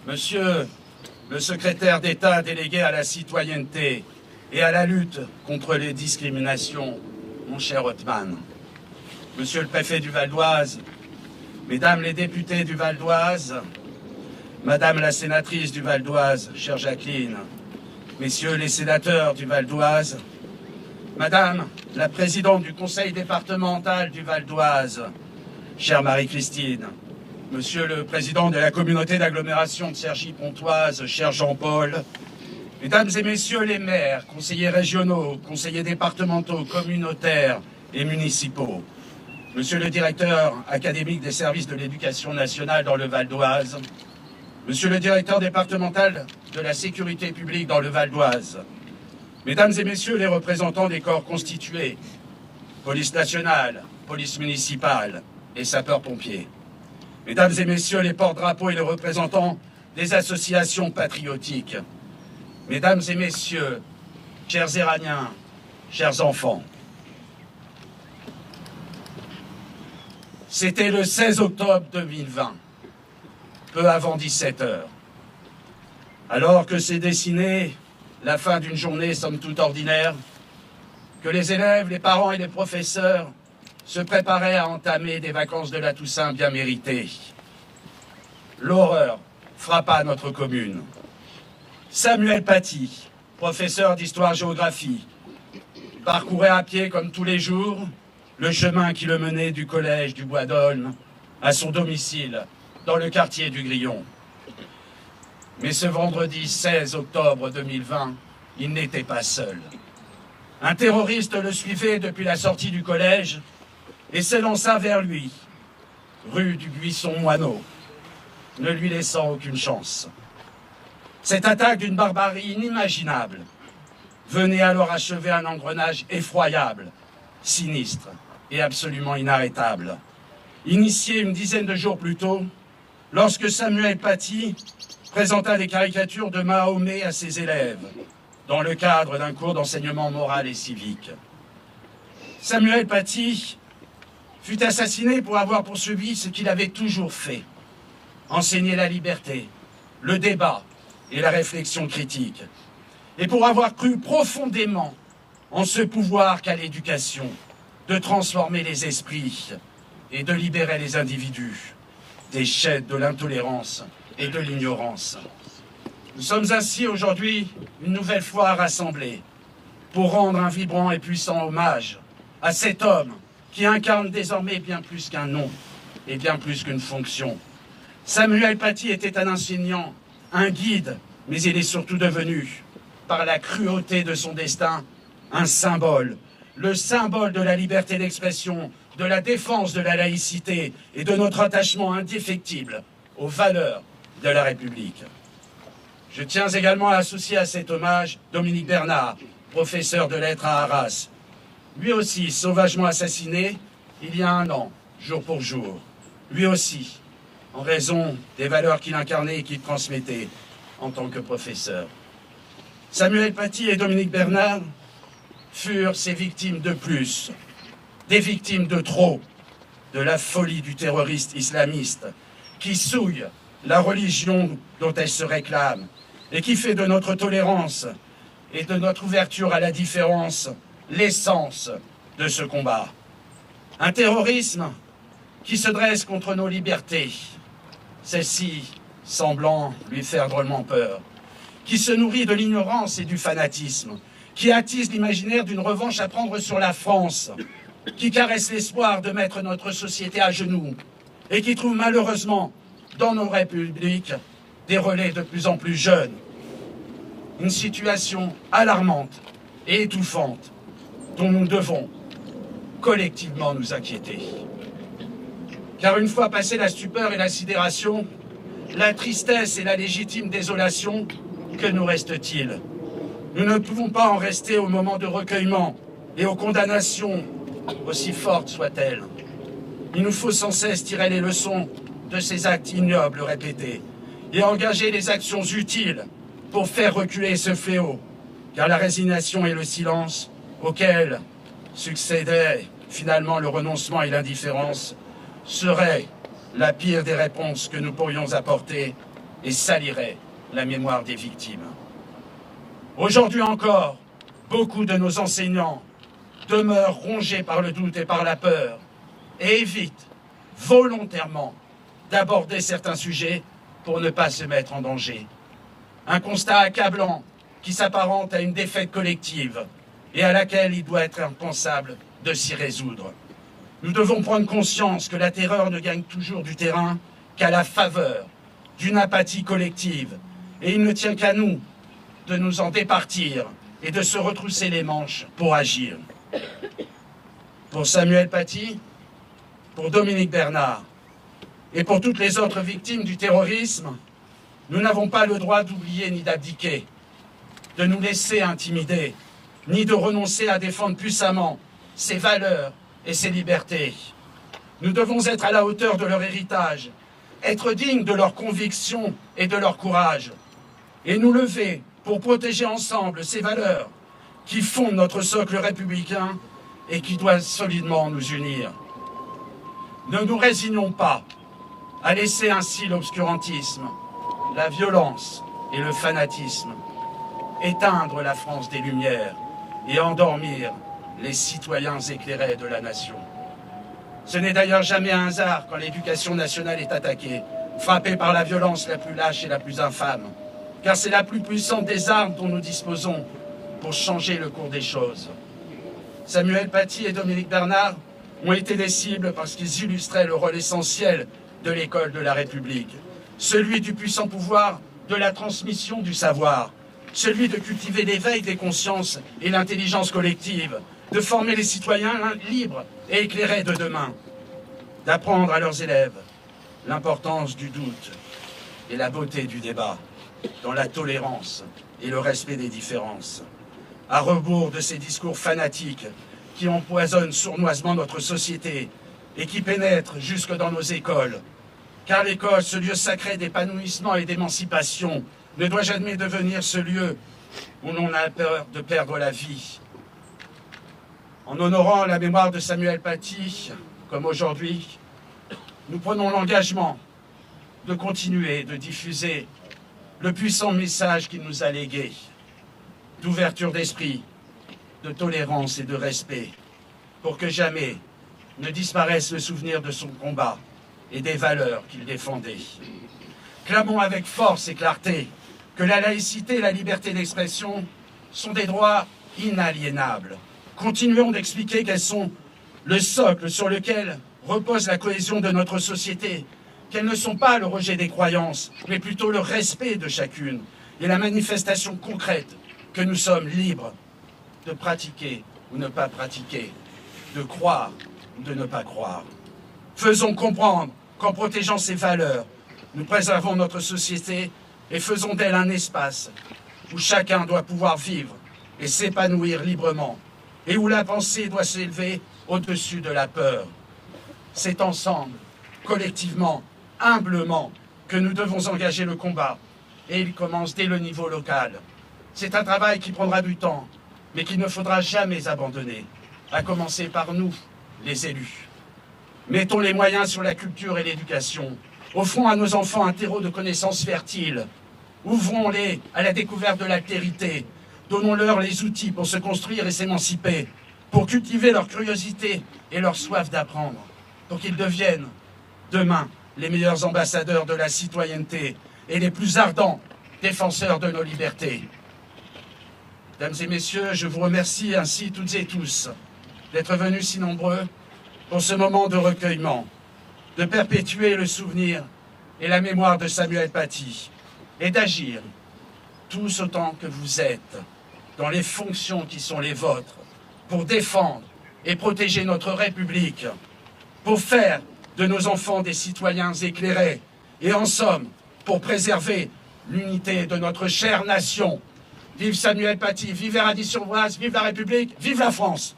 Monsieur le secrétaire d'État délégué à la citoyenneté et à la lutte contre les discriminations, mon cher Othman, Monsieur le préfet du Val d'Oise, Mesdames les députés du Val d'Oise, Madame la sénatrice du Val d'Oise, chère Jacqueline, Messieurs les sénateurs du Val d'Oise, Madame la présidente du conseil départemental du Val d'Oise, chère Marie-Christine, Monsieur le président de la communauté d'agglomération de Cergy-Pontoise, cher Jean-Paul, Mesdames et Messieurs les maires, conseillers régionaux, conseillers départementaux, communautaires et municipaux, Monsieur le directeur académique des services de l'éducation nationale dans le Val d'Oise, Monsieur le directeur départemental de la sécurité publique dans le Val d'Oise, Mesdames et Messieurs les représentants des corps constitués, police nationale, police municipale et sapeurs-pompiers, Mesdames et Messieurs les porte-drapeaux et les représentants des associations patriotiques, Mesdames et Messieurs, chers Iraniens, chers enfants, c'était le 16 octobre 2020, peu avant 17 heures. Alors que s'est dessinée la fin d'une journée somme toute ordinaire, que les élèves, les parents et les professeurs se préparaient à entamer des vacances de la Toussaint bien méritées, l'horreur frappa notre commune. Samuel Paty, professeur d'histoire-géographie, parcourait à pied comme tous les jours le chemin qui le menait du collège du Bois d'Aulne à son domicile dans le quartier du Grillon. Mais ce vendredi 16 octobre 2020, il n'était pas seul. Un terroriste le suivait depuis la sortie du collège et s'élança vers lui, rue du Buisson-Moineau, ne lui laissant aucune chance. Cette attaque d'une barbarie inimaginable venait alors achever un engrenage effroyable, sinistre et absolument inarrêtable, initié une dizaine de jours plus tôt, lorsque Samuel Paty présenta des caricatures de Mahomet à ses élèves, dans le cadre d'un cours d'enseignement moral et civique. Samuel Paty fut assassiné pour avoir poursuivi ce qu'il avait toujours fait, enseigner la liberté, le débat et la réflexion critique, et pour avoir cru profondément en ce pouvoir qu'a l'éducation de transformer les esprits et de libérer les individus des chaînes de l'intolérance et de l'ignorance. Nous sommes ainsi aujourd'hui une nouvelle fois rassemblés pour rendre un vibrant et puissant hommage à cet homme qui incarne désormais bien plus qu'un nom et bien plus qu'une fonction. Samuel Paty était un enseignant, un guide, mais il est surtout devenu, par la cruauté de son destin, un symbole, le symbole de la liberté d'expression, de la défense de la laïcité et de notre attachement indéfectible aux valeurs de la République. Je tiens également à associer à cet hommage Dominique Bernard, professeur de lettres à Arras, lui aussi sauvagement assassiné il y a un an, jour pour jour, lui aussi en raison des valeurs qu'il incarnait et qu'il transmettait en tant que professeur. Samuel Paty et Dominique Bernard furent ces victimes de plus, des victimes de trop, de la folie du terroriste islamiste qui souille la religion dont elle se réclame et qui fait de notre tolérance et de notre ouverture à la différence l'essence de ce combat. Un terrorisme qui se dresse contre nos libertés, celle-ci semblant lui faire drôlement peur, qui se nourrit de l'ignorance et du fanatisme, qui attise l'imaginaire d'une revanche à prendre sur la France, qui caresse l'espoir de mettre notre société à genoux et qui trouve malheureusement dans nos républiques des relais de plus en plus jeunes. Une situation alarmante et étouffante dont nous devons collectivement nous inquiéter. Car une fois passée la stupeur et la sidération, la tristesse et la légitime désolation, que nous reste-t-il? Nous ne pouvons pas en rester au moment de recueillement et aux condamnations, aussi fortes soient-elles. Il nous faut sans cesse tirer les leçons de ces actes ignobles répétés et engager les actions utiles pour faire reculer ce fléau, car la résignation et le silence auxquels succédaient finalement le renoncement et l'indifférence seraient la pire des réponses que nous pourrions apporter et salirait la mémoire des victimes. Aujourd'hui encore, beaucoup de nos enseignants demeurent rongés par le doute et par la peur et évitent volontairement d'aborder certains sujets pour ne pas se mettre en danger. Un constat accablant qui s'apparente à une défaite collective et à laquelle il doit être impensable de s'y résoudre. Nous devons prendre conscience que la terreur ne gagne toujours du terrain qu'à la faveur d'une apathie collective. Et il ne tient qu'à nous de nous en départir et de se retrousser les manches pour agir. Pour Samuel Paty, pour Dominique Bernard et pour toutes les autres victimes du terrorisme, nous n'avons pas le droit d'oublier ni d'abdiquer, de nous laisser intimider, ni de renoncer à défendre puissamment ses valeurs et ses libertés. Nous devons être à la hauteur de leur héritage, être dignes de leurs convictions et de leur courage, et nous lever pour protéger ensemble ces valeurs qui fondent notre socle républicain et qui doivent solidement nous unir. Ne nous résignons pas à laisser ainsi l'obscurantisme, la violence et le fanatisme éteindre la France des Lumières et endormir les citoyens éclairés de la nation. Ce n'est d'ailleurs jamais un hasard quand l'éducation nationale est attaquée, frappée par la violence la plus lâche et la plus infâme, car c'est la plus puissante des armes dont nous disposons pour changer le cours des choses. Samuel Paty et Dominique Bernard ont été des cibles parce qu'ils illustraient le rôle essentiel de l'école de la République, celui du puissant pouvoir de la transmission du savoir, celui de cultiver l'éveil des consciences et l'intelligence collective, de former les citoyens libres et éclairés de demain, d'apprendre à leurs élèves l'importance du doute et la beauté du débat, dans la tolérance et le respect des différences, à rebours de ces discours fanatiques qui empoisonnent sournoisement notre société et qui pénètrent jusque dans nos écoles. Car l'école, ce lieu sacré d'épanouissement et d'émancipation, ne doit jamais devenir ce lieu où l'on a peur de perdre la vie. En honorant la mémoire de Samuel Paty, comme aujourd'hui, nous prenons l'engagement de continuer de diffuser le puissant message qu'il nous a légué, d'ouverture d'esprit, de tolérance et de respect, pour que jamais ne disparaisse le souvenir de son combat et des valeurs qu'il défendait. Clamons avec force et clarté que la laïcité et la liberté d'expression sont des droits inaliénables. Continuons d'expliquer qu'elles sont le socle sur lequel repose la cohésion de notre société, qu'elles ne sont pas le rejet des croyances, mais plutôt le respect de chacune et la manifestation concrète que nous sommes libres de pratiquer ou ne pas pratiquer, de croire ou de ne pas croire. Faisons comprendre qu'en protégeant ces valeurs, nous préservons notre société et faisons d'elle un espace où chacun doit pouvoir vivre et s'épanouir librement et où la pensée doit s'élever au-dessus de la peur. C'est ensemble, collectivement, humblement, que nous devons engager le combat et il commence dès le niveau local. C'est un travail qui prendra du temps, mais qu'il ne faudra jamais abandonner, à commencer par nous, les élus. Mettons les moyens sur la culture et l'éducation. Offrons à nos enfants un terreau de connaissances fertiles. Ouvrons-les à la découverte de l'altérité. Donnons-leur les outils pour se construire et s'émanciper, pour cultiver leur curiosité et leur soif d'apprendre, pour qu'ils deviennent, demain, les meilleurs ambassadeurs de la citoyenneté et les plus ardents défenseurs de nos libertés. Mesdames et messieurs, je vous remercie ainsi toutes et tous d'être venus si nombreux pour ce moment de recueillement, de perpétuer le souvenir et la mémoire de Samuel Paty et d'agir tous autant que vous êtes dans les fonctions qui sont les vôtres pour défendre et protéger notre République, pour faire de nos enfants des citoyens éclairés et en somme pour préserver l'unité de notre chère nation. Vive Samuel Paty, vive Érady-sur-Oise, vive la République, vive la France.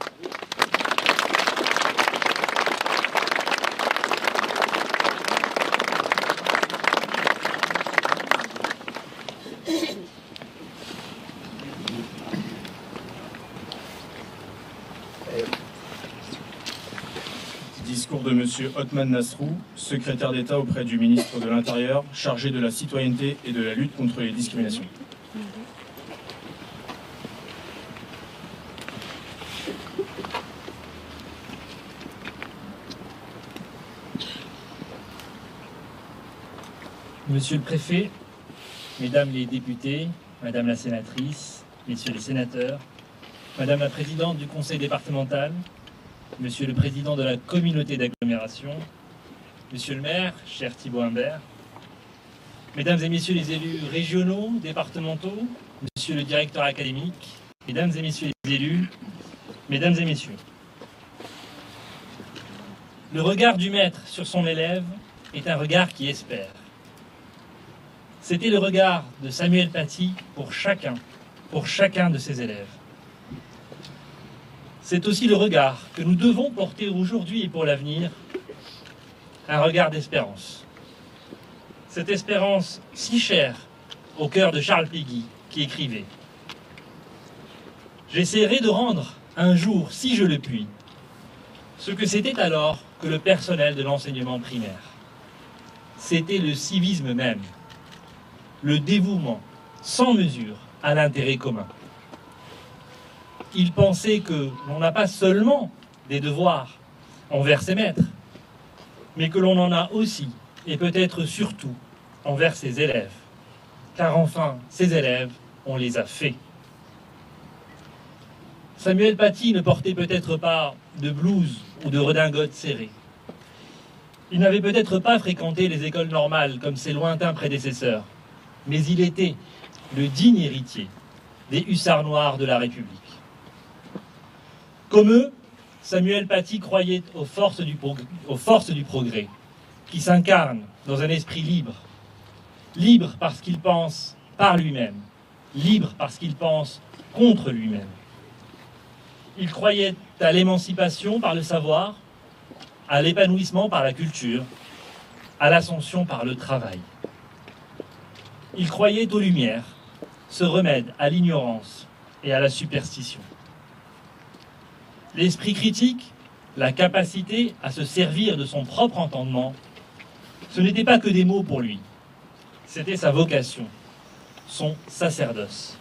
Discours discours de M. Othman Nasrou, secrétaire d'État auprès du ministre de l'Intérieur, chargé de la citoyenneté et de la lutte contre les discriminations. Monsieur le préfet, mesdames les députés, madame la sénatrice, messieurs les sénateurs, madame la présidente du conseil départemental, monsieur le président de la communauté d'agglomération, monsieur le maire, cher Thibault Humbert, mesdames et messieurs les élus régionaux, départementaux, monsieur le directeur académique, mesdames et messieurs les élus, mesdames et messieurs. Le regard du maître sur son élève est un regard qui espère. C'était le regard de Samuel Paty pour chacun de ses élèves. C'est aussi le regard que nous devons porter aujourd'hui et pour l'avenir, un regard d'espérance. Cette espérance si chère au cœur de Charles Péguy qui écrivait « J'essaierai de rendre un jour, si je le puis, ce que c'était alors que le personnel de l'enseignement primaire. C'était le civisme même, le dévouement sans mesure à l'intérêt commun. Il pensait que l'on n'a pas seulement des devoirs envers ses maîtres, mais que l'on en a aussi, et peut-être surtout, envers ses élèves. Car enfin, ces élèves, on les a faits. Samuel Paty ne portait peut-être pas de blouse ou de redingote serrée. Il n'avait peut-être pas fréquenté les écoles normales comme ses lointains prédécesseurs, mais il était le digne héritier des hussards noirs de la République. Comme eux, Samuel Paty croyait aux forces du progrès, qui s'incarnent dans un esprit libre. Libre parce qu'il pense par lui-même, libre parce qu'il pense contre lui-même. Il croyait à l'émancipation par le savoir, à l'épanouissement par la culture, à l'ascension par le travail. Il croyait aux lumières, ce remède à l'ignorance et à la superstition. L'esprit critique, la capacité à se servir de son propre entendement, ce n'était pas que des mots pour lui, c'était sa vocation, son sacerdoce.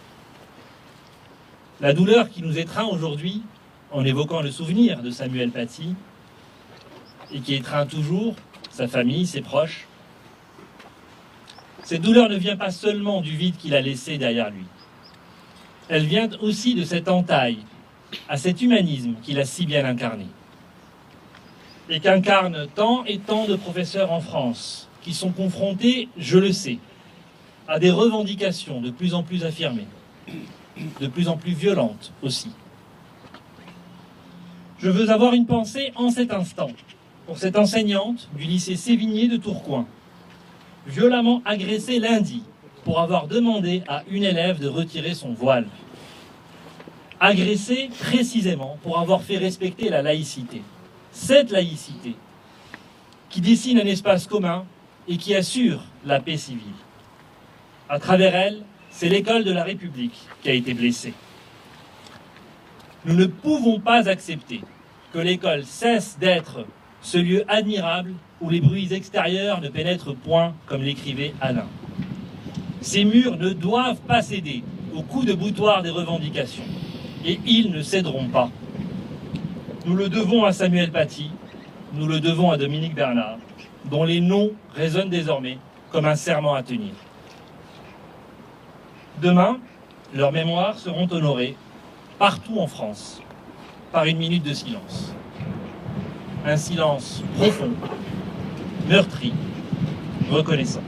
La douleur qui nous étreint aujourd'hui, en évoquant le souvenir de Samuel Paty, et qui étreint toujours sa famille, ses proches, cette douleur ne vient pas seulement du vide qu'il a laissé derrière lui. Elle vient aussi de cette entaille à cet humanisme qu'il a si bien incarné. Et qu'incarnent tant et tant de professeurs en France qui sont confrontés, je le sais, à des revendications de plus en plus affirmées, de plus en plus violentes aussi. Je veux avoir une pensée en cet instant pour cette enseignante du lycée Sévigné de Tourcoing, violemment agressée lundi pour avoir demandé à une élève de retirer son voile. Agressée précisément pour avoir fait respecter la laïcité. Cette laïcité qui dessine un espace commun et qui assure la paix civile. À travers elle, c'est l'école de la République qui a été blessée. Nous ne pouvons pas accepter que l'école cesse d'être ce lieu admirable où les bruits extérieurs ne pénètrent point, comme l'écrivait Alain. Ces murs ne doivent pas céder aux coups de boutoir des revendications, et ils ne céderont pas. Nous le devons à Samuel Paty, nous le devons à Dominique Bernard, dont les noms résonnent désormais comme un serment à tenir. Demain, leurs mémoires seront honorées partout en France par une minute de silence. Un silence profond, meurtri, reconnaissant.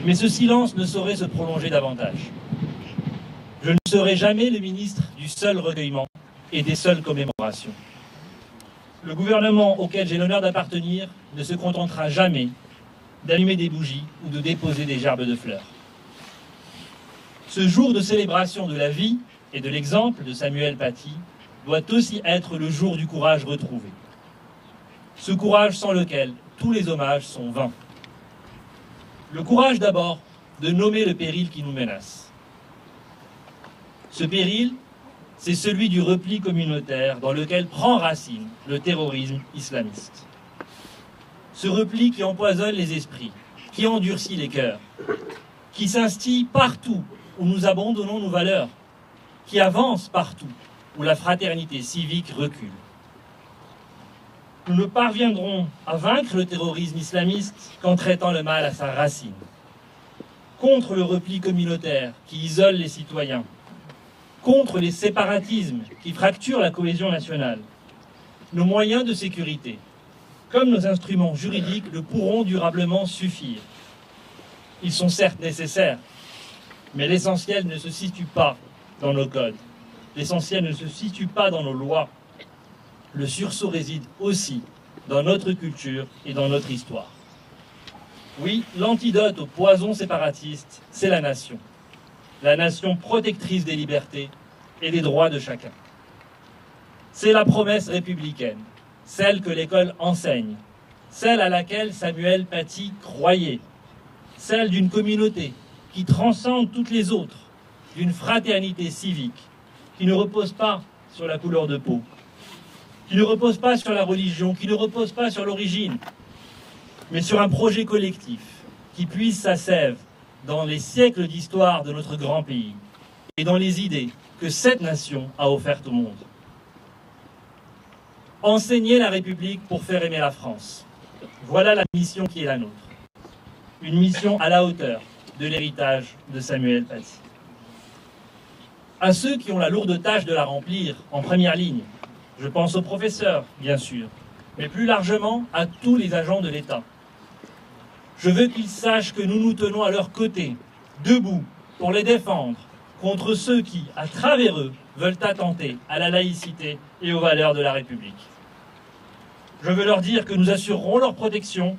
Mais ce silence ne saurait se prolonger davantage. Je ne serai jamais le ministre du seul recueillement et des seules commémorations. Le gouvernement auquel j'ai l'honneur d'appartenir ne se contentera jamais d'allumer des bougies ou de déposer des gerbes de fleurs. Ce jour de célébration de la vie et de l'exemple de Samuel Paty doit aussi être le jour du courage retrouvé. Ce courage sans lequel tous les hommages sont vains. Le courage d'abord de nommer le péril qui nous menace. Ce péril, c'est celui du repli communautaire dans lequel prend racine le terrorisme islamiste. Ce repli qui empoisonne les esprits, qui endurcit les cœurs, qui s'instille partout où nous abandonnons nos valeurs, qui avance partout où la fraternité civique recule. Nous ne parviendrons à vaincre le terrorisme islamiste qu'en traitant le mal à sa racine. Contre le repli communautaire qui isole les citoyens, contre les séparatismes qui fracturent la cohésion nationale, nos moyens de sécurité, comme nos instruments juridiques, ne pourront durablement suffire. Ils sont certes nécessaires, mais l'essentiel ne se situe pas dans nos codes. L'essentiel ne se situe pas dans nos lois. Le sursaut réside aussi dans notre culture et dans notre histoire. Oui, l'antidote au poison séparatiste, c'est la nation protectrice des libertés et des droits de chacun. C'est la promesse républicaine, celle que l'école enseigne, celle à laquelle Samuel Paty croyait, celle d'une communauté qui transcende toutes les autres, d'une fraternité civique qui ne repose pas sur la couleur de peau, qui ne repose pas sur la religion, qui ne repose pas sur l'origine, mais sur un projet collectif qui puise sa sève dans les siècles d'histoire de notre grand pays et dans les idées que cette nation a offertes au monde. Enseigner la République pour faire aimer la France. Voilà la mission qui est la nôtre. Une mission à la hauteur de l'héritage de Samuel Paty. À ceux qui ont la lourde tâche de la remplir en première ligne, je pense aux professeurs, bien sûr, mais plus largement à tous les agents de l'État. Je veux qu'ils sachent que nous nous tenons à leur côté, debout, pour les défendre, contre ceux qui, à travers eux, veulent attenter à la laïcité et aux valeurs de la République. Je veux leur dire que nous assurerons leur protection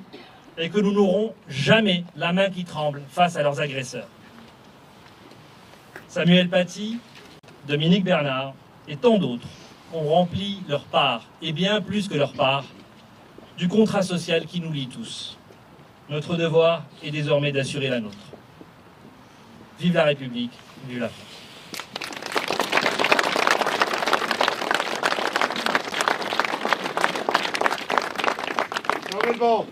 et que nous n'aurons jamais la main qui tremble face à leurs agresseurs. Samuel Paty, Dominique Bernard et tant d'autres ont rempli leur part, et bien plus que leur part, du contrat social qui nous lie tous. Notre devoir est désormais d'assurer la nôtre. Vive la République, vive la France. Jean Velbon.